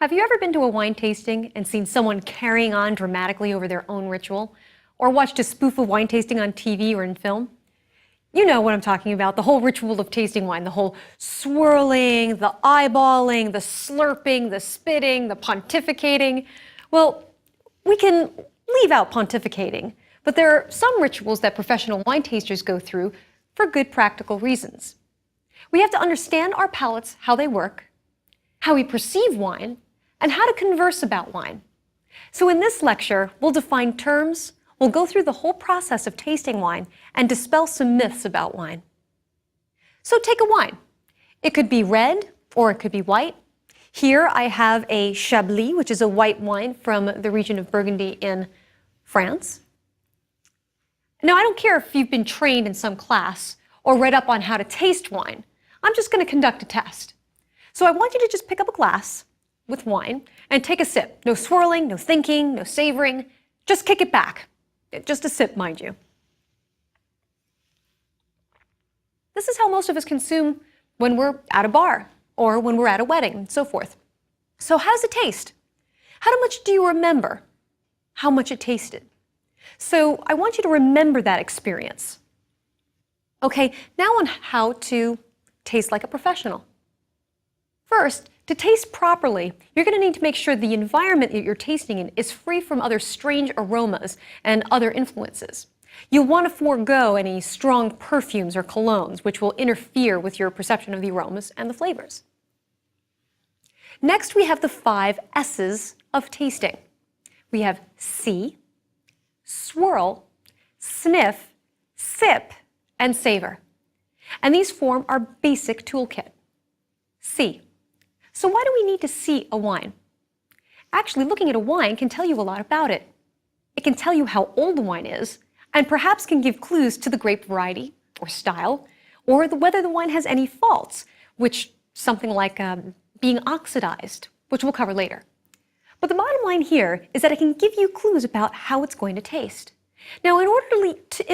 Have you ever been to a wine tasting and seen someone carrying on dramatically over their own ritual? Or watched a spoof of wine tasting on TV or in film? You know what I'm talking about, the whole ritual of tasting wine, the whole swirling, the eyeballing, the slurping, the spitting, the pontificating. Well, we can leave out pontificating, but there are some rituals that professional wine tasters go through for good practical reasons. We have to understand our palates, how they work, how we perceive wine, and how to converse about wine. So in this lecture, we'll define terms, we'll go through the whole process of tasting wine, and dispel some myths about wine. So take a wine. It could be red, or it could be white. Here I have a Chablis, which is a white wine from the region of Burgundy in France. Now, I don't care if you've been trained in some class or read up on how to taste wine. I'm just going to conduct a test. So I want you to just pick up a glass with wine and take a sip. No swirling, no thinking, no savoring. Just kick it back. Just a sip, mind you. This is how most of us consume when we're at a bar or when we're at a wedding and so forth. So how does it taste? How much do you remember how much it tasted? So I want you to remember that experience. Okay, now on how to taste like a professional. First, to taste properly, you're going to need to make sure the environment that you're tasting in is free from other strange aromas and other influences. You'll want to forego any strong perfumes or colognes, which will interfere with your perception of the aromas and the flavors. Next, we have the 5 S's of tasting. We have see, swirl, sniff, sip, and savor. And these form our basic toolkit. See. So why do we need to see a wine? Actually, looking at a wine can tell you a lot about it. It can tell you how old the wine is, and perhaps can give clues to the grape variety or style, or whether the wine has any faults, which something like being oxidized, which we'll cover later. But the bottom line here is that it can give you clues about how it's going to taste. Now, in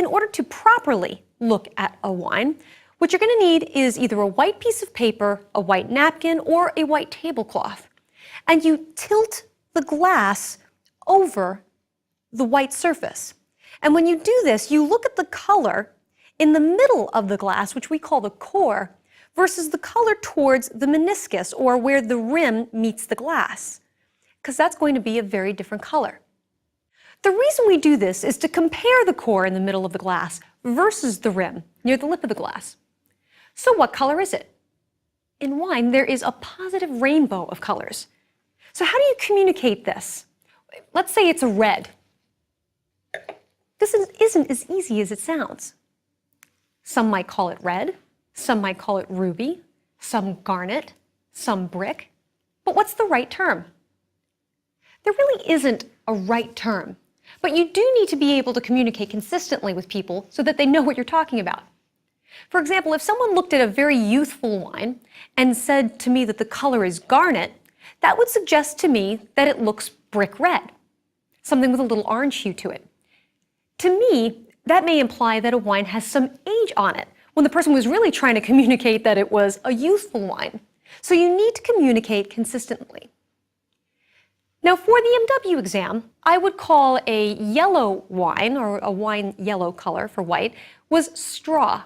order to properly look at a wine, what you're going to need is either a white piece of paper, a white napkin, or a white tablecloth. And you tilt the glass over the white surface. And when you do this, you look at the color in the middle of the glass, which we call the core, versus the color towards the meniscus, or where the rim meets the glass, because that's going to be a very different color. The reason we do this is to compare the core in the middle of the glass versus the rim near the lip of the glass. So what color is it? In wine, there is a positive rainbow of colors. So how do you communicate this? Let's say it's a red. This isn't as easy as it sounds. Some might call it red, some might call it ruby, some garnet, some brick. But what's the right term? There really isn't a right term, but you do need to be able to communicate consistently with people so that they know what you're talking about. For example, if someone looked at a very youthful wine and said to me that the color is garnet, that would suggest to me that it looks brick red, something with a little orange hue to it. To me, that may imply that a wine has some age on it, when the person was really trying to communicate that it was a youthful wine. So you need to communicate consistently. Now, for the MW exam, I would call a yellow wine, or a wine yellow color for white, was straw.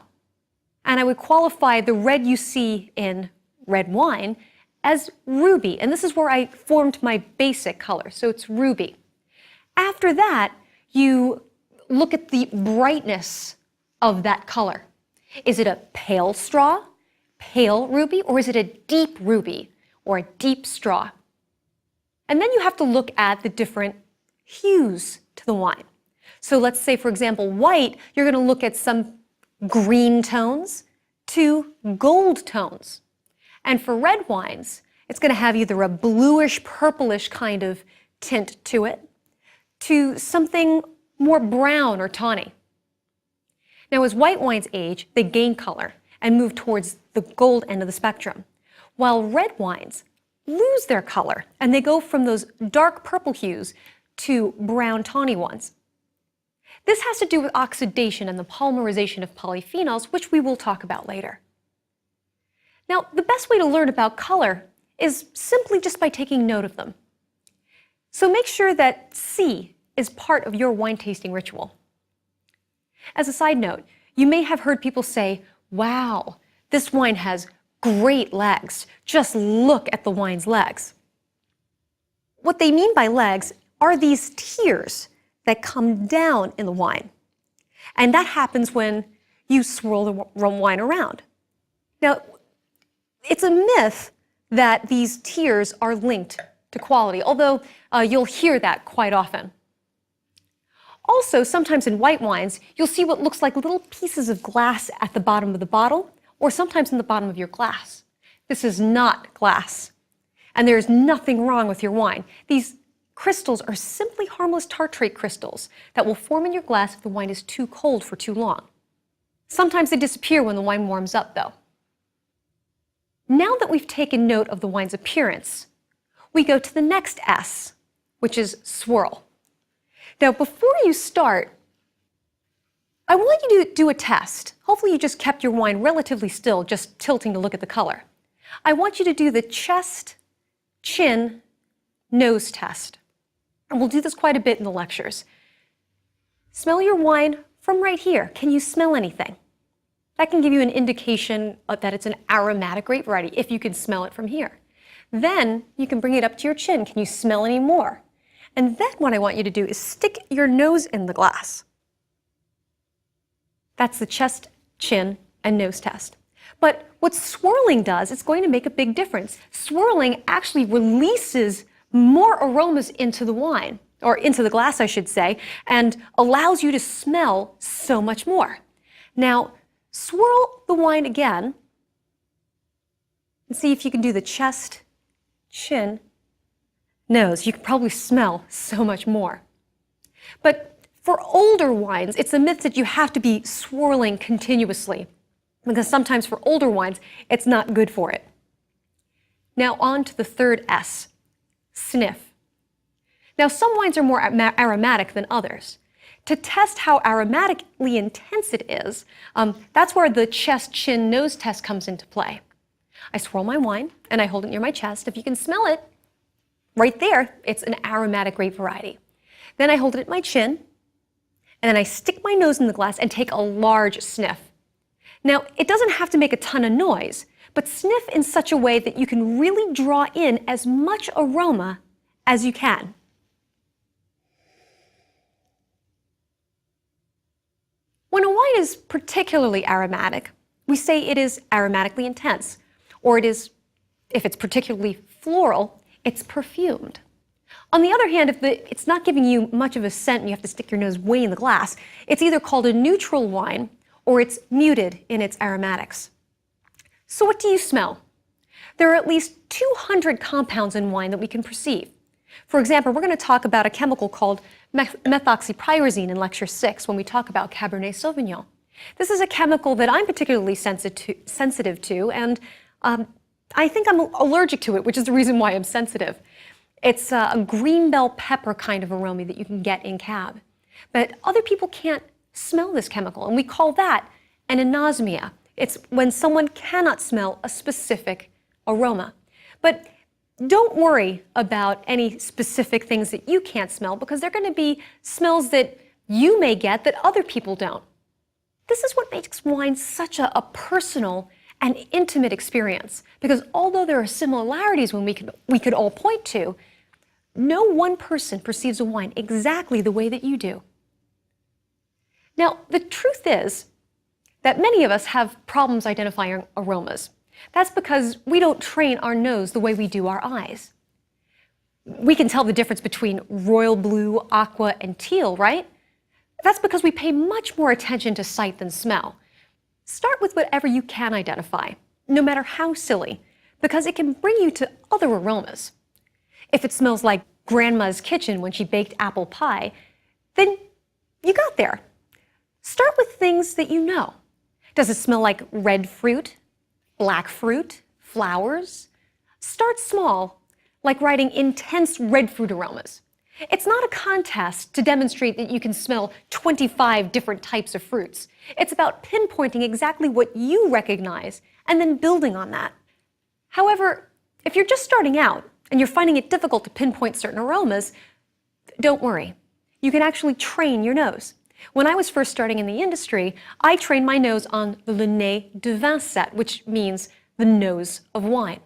And I would qualify the red you see in red wine as ruby. And this is where I formed my basic color, so it's ruby. After that, you look at the brightness of that color. Is it a pale straw, pale ruby, or is it a deep ruby or a deep straw? And then you have to look at the different hues to the wine. So let's say, for example, white, you're going to look at some green tones to gold tones. And for red wines, it's going to have either a bluish, purplish kind of tint to it, to something more brown or tawny. Now, as white wines age, they gain color and move towards the gold end of the spectrum, while red wines lose their color and they go from those dark purple hues to brown tawny ones. This has to do with oxidation and the polymerization of polyphenols, which we will talk about later. Now, the best way to learn about color is simply just by taking note of them. So make sure that C is part of your wine tasting ritual. As a side note, you may have heard people say, "Wow, this wine has great legs. Just look at the wine's legs." What they mean by legs are these tears that come down in the wine. And that happens when you swirl the wine around. Now, it's a myth that these tears are linked to quality, although you'll hear that quite often. Also, sometimes in white wines, you'll see what looks like little pieces of glass at the bottom of the bottle, or sometimes in the bottom of your glass. This is not glass, and there is nothing wrong with your wine. These crystals are simply harmless tartrate crystals that will form in your glass if the wine is too cold for too long. Sometimes they disappear when the wine warms up, though. Now that we've taken note of the wine's appearance, we go to the next S, which is swirl. Now, before you start, I want you to do a test. Hopefully you just kept your wine relatively still, just tilting to look at the color. I want you to do the chest, chin, nose test. And we'll do this quite a bit in the lectures. Smell your wine from right here. Can you smell anything? That can give you an indication that it's an aromatic grape variety, if you can smell it from here. Then you can bring it up to your chin. Can you smell any more? And then what I want you to do is stick your nose in the glass. That's the chest, chin, and nose test. But what swirling does, it's going to make a big difference. Swirling actually releases more aromas into the wine, or into the glass, I should say, and allows you to smell so much more. Now, swirl the wine again and see if you can do the chest, chin, nose. You can probably smell so much more. But for older wines, it's a myth that you have to be swirling continuously, because sometimes for older wines, it's not good for it. Now on to the third S, sniff. Now some wines are more aromatic than others. To test how aromatically intense it is, that's where the chest, chin, nose test comes into play. I swirl my wine and I hold it near my chest. If you can smell it, right there, it's an aromatic grape variety. Then I hold it at my chin, and then I stick my nose in the glass and take a large sniff. Now, it doesn't have to make a ton of noise, but sniff in such a way that you can really draw in as much aroma as you can. When a wine is particularly aromatic, we say it is aromatically intense, or it is, if it's particularly floral, it's perfumed. On the other hand, if it's not giving you much of a scent and you have to stick your nose way in the glass, it's either called a neutral wine or it's muted in its aromatics. So what do you smell? There are at least 200 compounds in wine that we can perceive. For example, we're going to talk about a chemical called methoxypyrazine in Lecture 6 when we talk about Cabernet Sauvignon. This is a chemical that I'm particularly sensitive to, and I think I'm allergic to it, which is the reason why I'm sensitive. It's a green bell pepper kind of aroma that you can get in Cab. But other people can't smell this chemical, and we call that an anosmia. It's when someone cannot smell a specific aroma. But don't worry about any specific things that you can't smell, because they're going to be smells that you may get that other people don't. This is what makes wine such a personal and intimate experience, because although there are similarities when we could all point to, no one person perceives a wine exactly the way that you do. Now, the truth is that many of us have problems identifying aromas. That's because we don't train our nose the way we do our eyes. We can tell the difference between royal blue, aqua, and teal, right? That's because we pay much more attention to sight than smell. Start with whatever you can identify, no matter how silly, because it can bring you to other aromas. If it smells like Grandma's kitchen when she baked apple pie, then you got there. Start with things that you know. Does it smell like red fruit, black fruit, flowers? Start small, like writing intense red fruit aromas. It's not a contest to demonstrate that you can smell 25 different types of fruits. It's about pinpointing exactly what you recognize and then building on that. However, if you're just starting out and you're finding it difficult to pinpoint certain aromas, don't worry. You can actually train your nose. When I was first starting in the industry, I trained my nose on the Le Nez de Vin set, which means the nose of wine.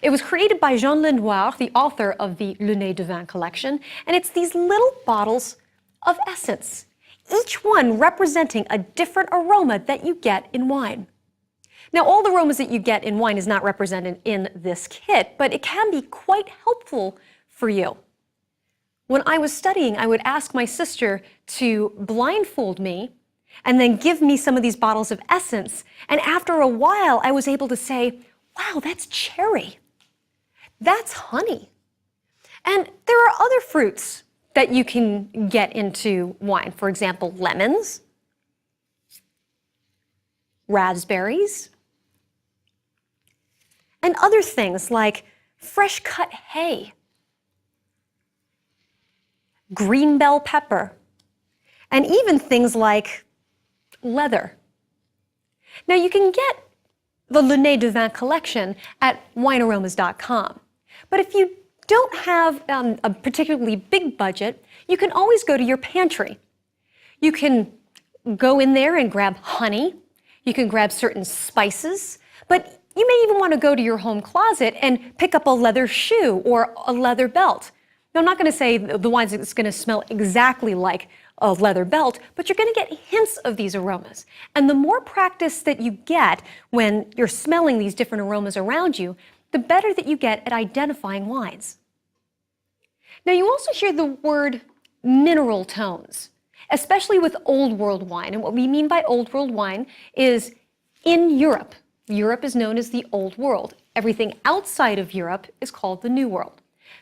It was created by Jean Lenoir, the author of the Le Nez de Vin collection, and it's these little bottles of essence, each one representing a different aroma that you get in wine. Now, all the aromas that you get in wine is not represented in this kit, but it can be quite helpful for you. When I was studying, I would ask my sister to blindfold me and then give me some of these bottles of essence. And after a while, I was able to say, wow, that's cherry. That's honey. And there are other fruits that you can get into wine. For example, lemons, raspberries, and other things like fresh cut hay, green bell pepper, and even things like leather. Now you can get the Le Nez de Vin collection at winearomas.com. But if you don't have a particularly big budget, you can always go to your pantry. You can go in there and grab honey. You can grab certain spices, but you may even want to go to your home closet and pick up a leather shoe or a leather belt. Now, I'm not going to say the wine is going to smell exactly like a leather belt, but you're going to get hints of these aromas. And the more practice that you get when you're smelling these different aromas around you, the better that you get at identifying wines. Now, you also hear the word mineral tones, especially with Old World wine. And what we mean by Old World wine is in Europe. Europe is known as the Old World. Everything outside of Europe is called the New World.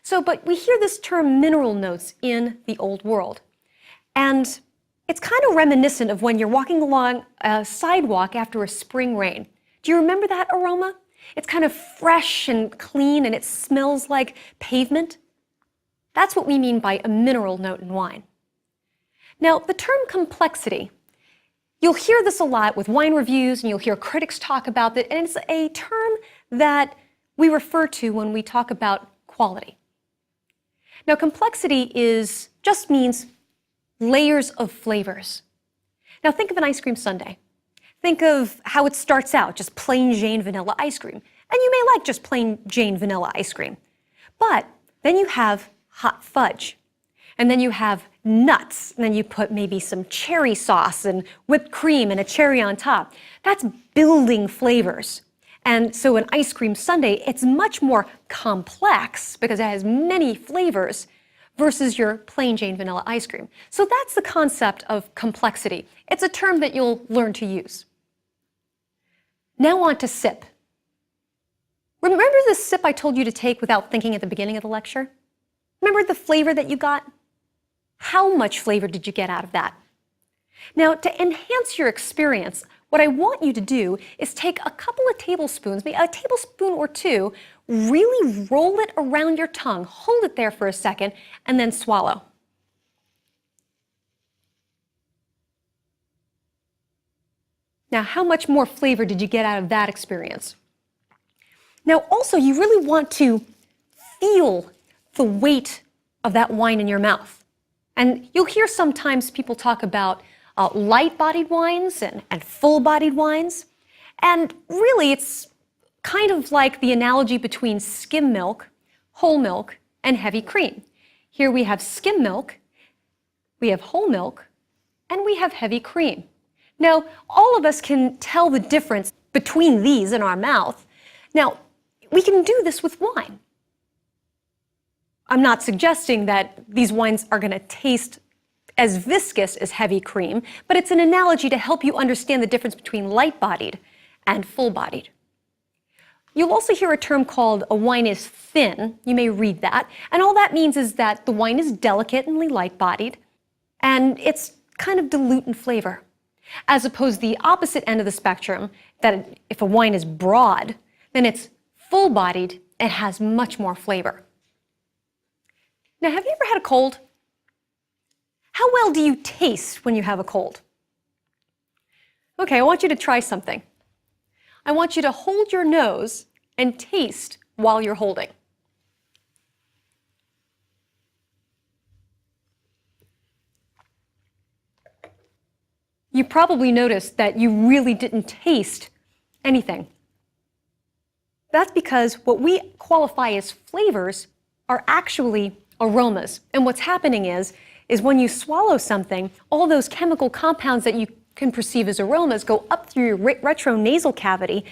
But we hear this term mineral notes in the Old World. And it's kind of reminiscent of when you're walking along a sidewalk after a spring rain. Do you remember that aroma? It's kind of fresh and clean and it smells like pavement. That's what we mean by a mineral note in wine. Now, the term complexity, you'll hear this a lot with wine reviews and you'll hear critics talk about it, and it's a term that we refer to when we talk about quality. Now, complexity just means layers of flavors. Now, think of an ice cream sundae. Think of how it starts out, just plain Jane vanilla ice cream. And you may like just plain Jane vanilla ice cream. But then you have hot fudge. And then you have nuts. And then you put maybe some cherry sauce and whipped cream and a cherry on top. That's building flavors. And so an ice cream sundae, it's much more complex because it has many flavors versus your plain Jane vanilla ice cream. So that's the concept of complexity. It's a term that you'll learn to use. Now on to sip. Remember the sip I told you to take without thinking at the beginning of the lecture? Remember the flavor that you got? How much flavor did you get out of that? Now, to enhance your experience, what I want you to do is take a couple of tablespoons, maybe a tablespoon or two, really roll it around your tongue, hold it there for a second, and then swallow. Now, how much more flavor did you get out of that experience? Now, also, you really want to feel the weight of that wine in your mouth. And you'll hear sometimes people talk about light-bodied wines and full-bodied wines. And really, it's kind of like the analogy between skim milk, whole milk, and heavy cream. Here we have skim milk, we have whole milk, and we have heavy cream. Now, all of us can tell the difference between these in our mouth. Now, we can do this with wine. I'm not suggesting that these wines are going to taste as viscous as heavy cream, but it's an analogy to help you understand the difference between light-bodied and full-bodied. You'll also hear a term called a wine is thin. You may read that. And all that means is that the wine is delicate and light-bodied, and it's kind of dilute in flavor. As opposed to the opposite end of the spectrum, that if a wine is broad, then it's full-bodied and has much more flavor. Now, have you ever had a cold? How well do you taste when you have a cold? Okay, I want you to try something. I want you to hold your nose and taste while you're holding. You probably noticed that you really didn't taste anything. That's because what we qualify as flavors are actually aromas. And what's happening is when you swallow something, all those chemical compounds that you can perceive as aromas go up through your retronasal cavity,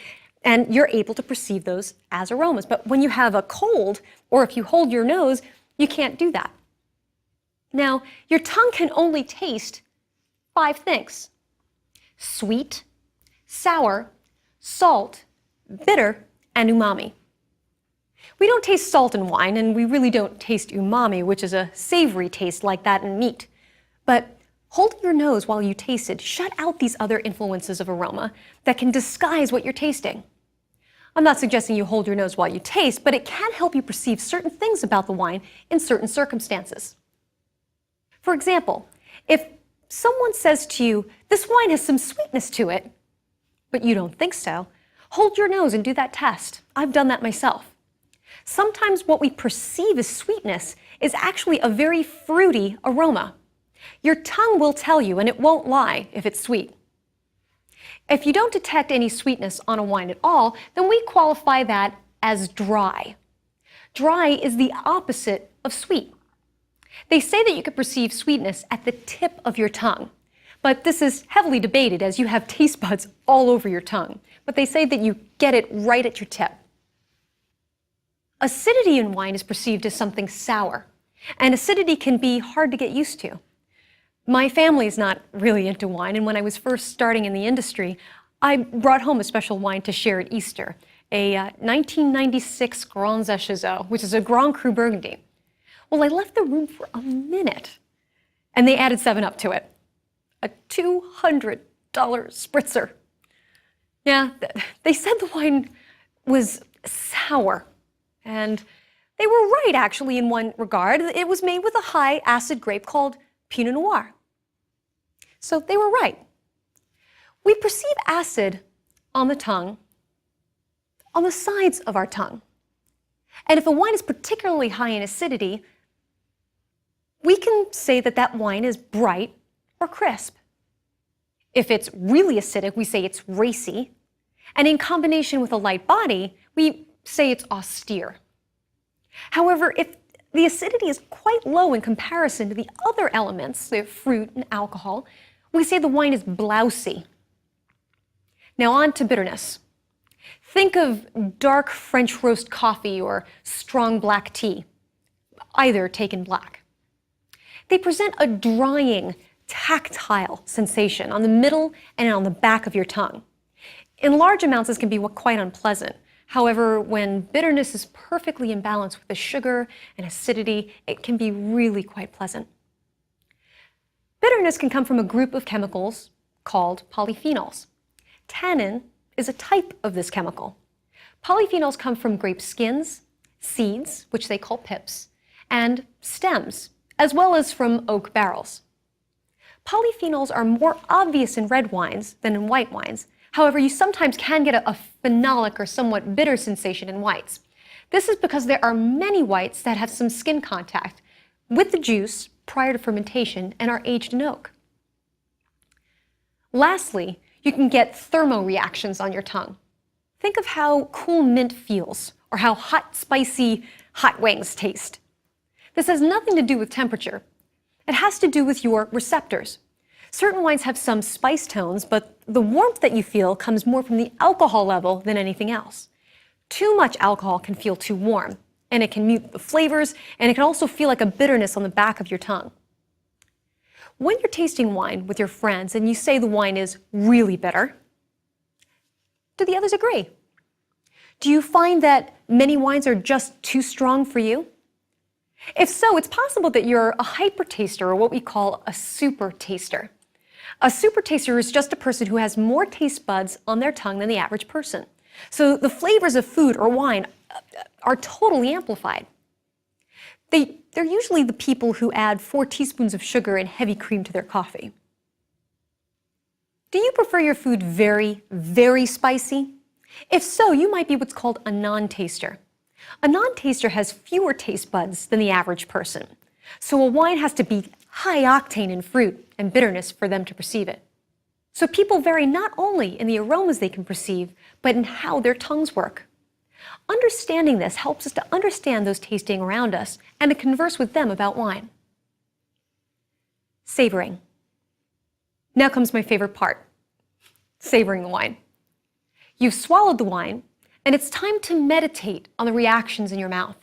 and you're able to perceive those as aromas. But when you have a cold, or if you hold your nose, you can't do that. Now, your tongue can only taste 5 things: sweet, sour, salt, bitter, and umami. We don't taste salt in wine, and we really don't taste umami, which is a savory taste like that in meat. But holding your nose while you taste it shut out these other influences of aroma that can disguise what you're tasting. I'm not suggesting you hold your nose while you taste, but it can help you perceive certain things about the wine in certain circumstances. For example, if someone says to you, "This wine has some sweetness to it," but you don't think so, hold your nose and do that test. I've done that myself. Sometimes what we perceive as sweetness is actually a very fruity aroma. Your tongue will tell you, and it won't lie if it's sweet. If you don't detect any sweetness on a wine at all, then we qualify that as dry. Dry is the opposite of sweet. They say that you can perceive sweetness at the tip of your tongue, but this is heavily debated as you have taste buds all over your tongue. But they say that you get it right at your tip. Acidity in wine is perceived as something sour, and acidity can be hard to get used to. My family is not really into wine, and when I was first starting in the industry, I brought home a special wine to share at Easter, a 1996 Grand Chazot, which is a Grand Cru Burgundy. Well, I left the room for a minute, and they added 7-Up to it. A $200 spritzer. Yeah, they said the wine was sour, and they were right, actually, in one regard. It was made with a high acid grape called Pinot Noir. So they were right. We perceive acid on the tongue, on the sides of our tongue. And if a wine is particularly high in acidity, we can say that that wine is bright or crisp. If it's really acidic, we say it's racy. And in combination with a light body, we say it's austere. However, if the acidity is quite low in comparison to the other elements, the fruit and alcohol, we say the wine is blousy. Now on to bitterness. Think of dark French roast coffee or strong black tea, either taken black. They present a drying, tactile sensation on the middle and on the back of your tongue. In large amounts, this can be quite unpleasant. However, when bitterness is perfectly in balance with the sugar and acidity, it can be really quite pleasant. Bitterness can come from a group of chemicals called polyphenols. Tannin is a type of this chemical. Polyphenols come from grape skins, seeds, which they call pips, and stems, as well as from oak barrels. Polyphenols are more obvious in red wines than in white wines. However, you sometimes can get a phenolic or somewhat bitter sensation in whites. This is because there are many whites that have some skin contact with the juice prior to fermentation and are aged in oak. Lastly, you can get thermoreactions on your tongue. Think of how cool mint feels or how hot, spicy hot wings taste. This has nothing to do with temperature. It has to do with your receptors. Certain wines have some spice tones, but the warmth that you feel comes more from the alcohol level than anything else. Too much alcohol can feel too warm, and it can mute the flavors, and it can also feel like a bitterness on the back of your tongue. When you're tasting wine with your friends and you say the wine is really bitter, do the others agree? Do you find that many wines are just too strong for you? If so, it's possible that you're a hyper taster, or what we call a super taster. A super taster is just a person who has more taste buds on their tongue than the average person. So the flavors of food or wine are totally amplified. They're usually the people who add 4 teaspoons of sugar and heavy cream to their coffee. Do you prefer your food very, very spicy? If so, you might be what's called a non-taster. A non-taster has fewer taste buds than the average person, so a wine has to be high octane in fruit and bitterness for them to perceive it. So people vary not only in the aromas they can perceive, but in how their tongues work. Understanding this helps us to understand those tasting around us and to converse with them about wine. Savoring. Now comes my favorite part, savoring the wine. You've swallowed the wine, and it's time to meditate on the reactions in your mouth.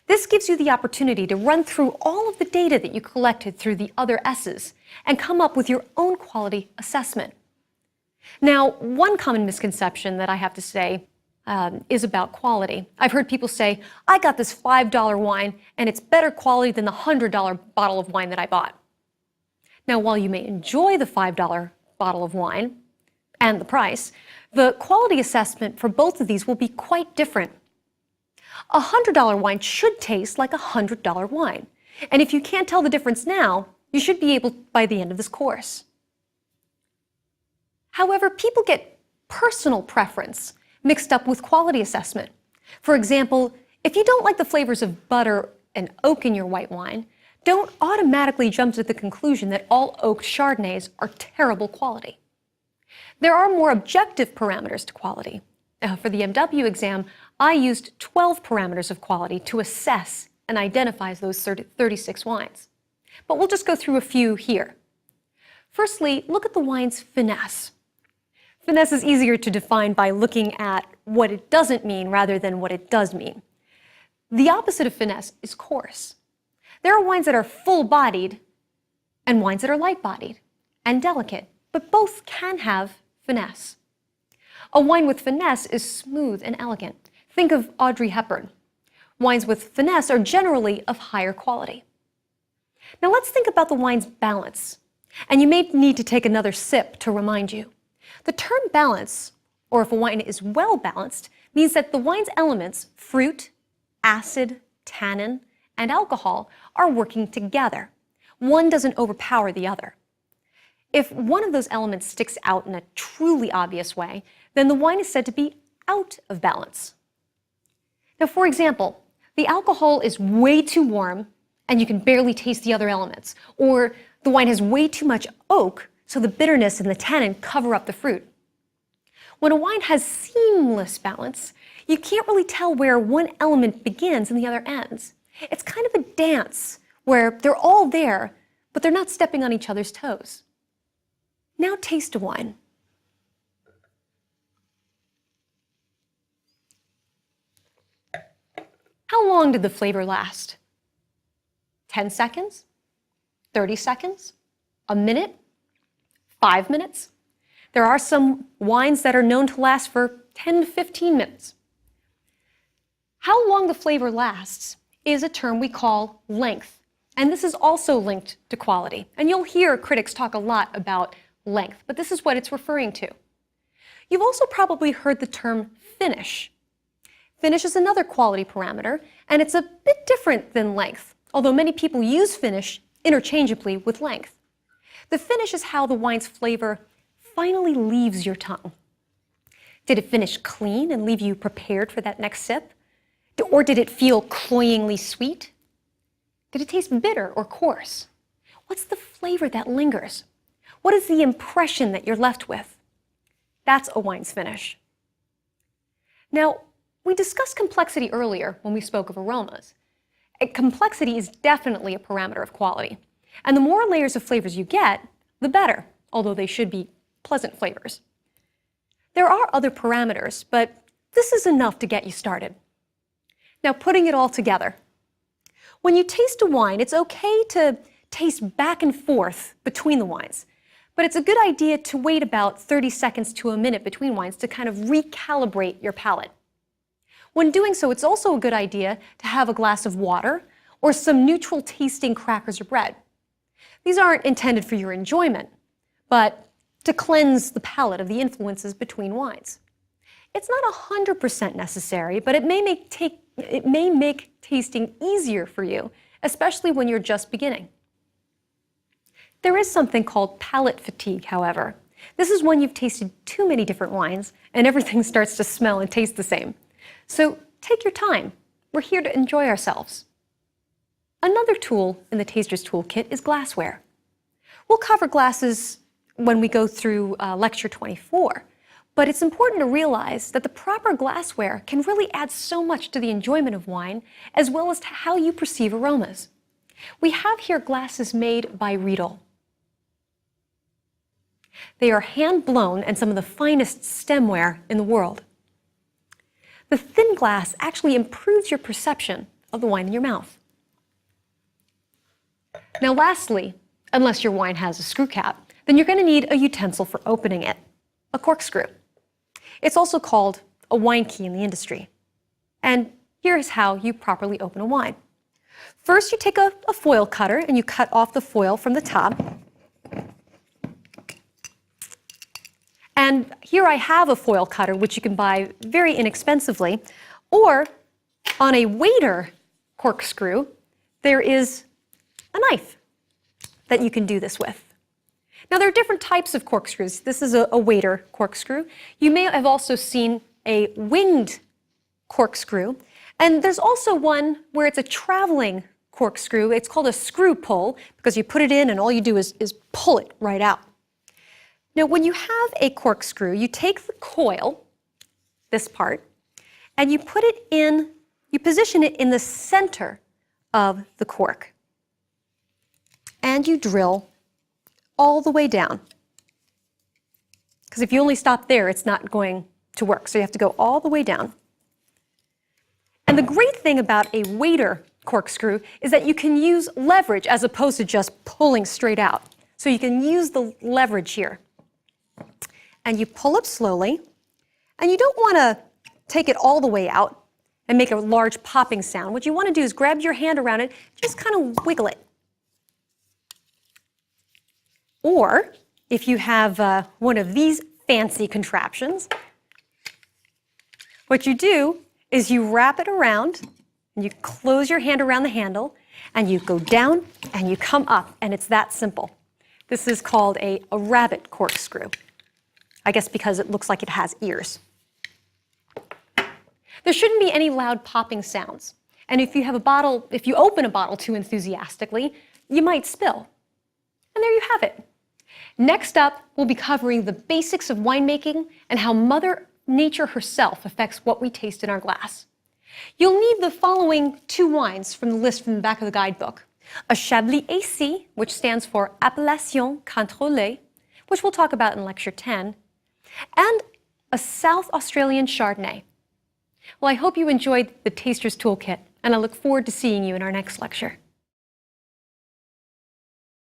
This gives you the opportunity to run through all of the data that you collected through the other S's and come up with your own quality assessment. Now, one common misconception that I have to say is about quality. I've heard people say, I got this $5 wine and it's better quality than the $100 bottle of wine that I bought. Now, while you may enjoy the $5 bottle of wine and the price, the quality assessment for both of these will be quite different. A $100 wine should taste like a $100 wine. And if you can't tell the difference now, you should be able by the end of this course. However, people get personal preference mixed up with quality assessment. For example, if you don't like the flavors of butter and oak in your white wine, don't automatically jump to the conclusion that all oaked Chardonnays are terrible quality. There are more objective parameters to quality. For the MW exam, I used 12 parameters of quality to assess and identify those 36 wines. But we'll just go through a few here. Firstly, look at the wine's finesse. Finesse is easier to define by looking at what it doesn't mean rather than what it does mean. The opposite of finesse is coarse. There are wines that are full-bodied and wines that are light-bodied and delicate, but both can have finesse. A wine with finesse is smooth and elegant. Think of Audrey Hepburn. Wines with finesse are generally of higher quality. Now let's think about the wine's balance. And you may need to take another sip to remind you. The term balance, or if a wine is well balanced, means that the wine's elements, fruit, acid, tannin, and alcohol, are working together. One doesn't overpower the other. If one of those elements sticks out in a truly obvious way, then the wine is said to be out of balance. Now, for example, the alcohol is way too warm and you can barely taste the other elements, or the wine has way too much oak, so the bitterness and the tannin cover up the fruit. When a wine has seamless balance, you can't really tell where one element begins and the other ends. It's kind of a dance where they're all there, but they're not stepping on each other's toes. Now taste a wine. How long did the flavor last? 10 seconds? 30 seconds? A minute? 5 minutes? There are some wines that are known to last for 10 to 15 minutes. How long the flavor lasts is a term we call length, and this is also linked to quality. And you'll hear critics talk a lot about length, but this is what it's referring to. You've also probably heard the term finish. Finish is another quality parameter, and it's a bit different than length, although many people use finish interchangeably with length. The finish is how the wine's flavor finally leaves your tongue. Did it finish clean and leave you prepared for that next sip? Or did it feel cloyingly sweet? Did it taste bitter or coarse? What's the flavor that lingers? What is the impression that you're left with? That's a wine's finish. Now, we discussed complexity earlier when we spoke of aromas. Complexity is definitely a parameter of quality. And the more layers of flavors you get, the better, although they should be pleasant flavors. There are other parameters, but this is enough to get you started. Now, putting it all together. When you taste a wine, it's okay to taste back and forth between the wines, but it's a good idea to wait about 30 seconds to a minute between wines to kind of recalibrate your palate. When doing so, it's also a good idea to have a glass of water or some neutral tasting crackers or bread. These aren't intended for your enjoyment, but to cleanse the palate of the influences between wines. It's not 100% necessary, but it may make tasting easier for you, especially when you're just beginning. There is something called palate fatigue, however. This is when you've tasted too many different wines and everything starts to smell and taste the same. So take your time. We're here to enjoy ourselves. Another tool in the Taster's Toolkit is glassware. We'll cover glasses when we go through lecture 24, but it's important to realize that the proper glassware can really add so much to the enjoyment of wine, as well as to how you perceive aromas. We have here glasses made by Riedel. They are hand-blown and some of the finest stemware in the world. The thin glass actually improves your perception of the wine in your mouth. Now lastly, unless your wine has a screw cap, then you're going to need a utensil for opening it, a corkscrew. It's also called a wine key in the industry. And here's how you properly open a wine. First, you take a foil cutter and you cut off the foil from the top. And here I have a foil cutter, which you can buy very inexpensively. Or on a waiter corkscrew, there is a knife that you can do this with. Now, there are different types of corkscrews. This is a waiter corkscrew. You may have also seen a winged corkscrew. And there's also one where it's a traveling corkscrew. It's called a screw pull because you put it in and all you do is pull it right out. Now, when you have a corkscrew, you take the coil, this part, and you put it in, you position it in the center of the cork. And you drill all the way down. Because if you only stop there, it's not going to work. So you have to go all the way down. And the great thing about a waiter corkscrew is that you can use leverage as opposed to just pulling straight out. So you can use the leverage here. And you pull up slowly, and you don't want to take it all the way out and make a large popping sound. What you want to do is grab your hand around it, just kind of wiggle it. Or if you have one of these fancy contraptions, what you do is you wrap it around, and you close your hand around the handle, and you go down, and you come up, and it's that simple. This is called a rabbit corkscrew. I guess because it looks like it has ears. There shouldn't be any loud popping sounds. And if you open a bottle too enthusiastically, you might spill. And there you have it. Next up, we'll be covering the basics of winemaking and how Mother Nature herself affects what we taste in our glass. You'll need the following two wines from the list from the back of the guidebook. A Chablis AC, which stands for Appellation Contrôlée, which we'll talk about in Lecture 10, and a South Australian Chardonnay. Well, I hope you enjoyed the Taster's Toolkit, and I look forward to seeing you in our next lecture.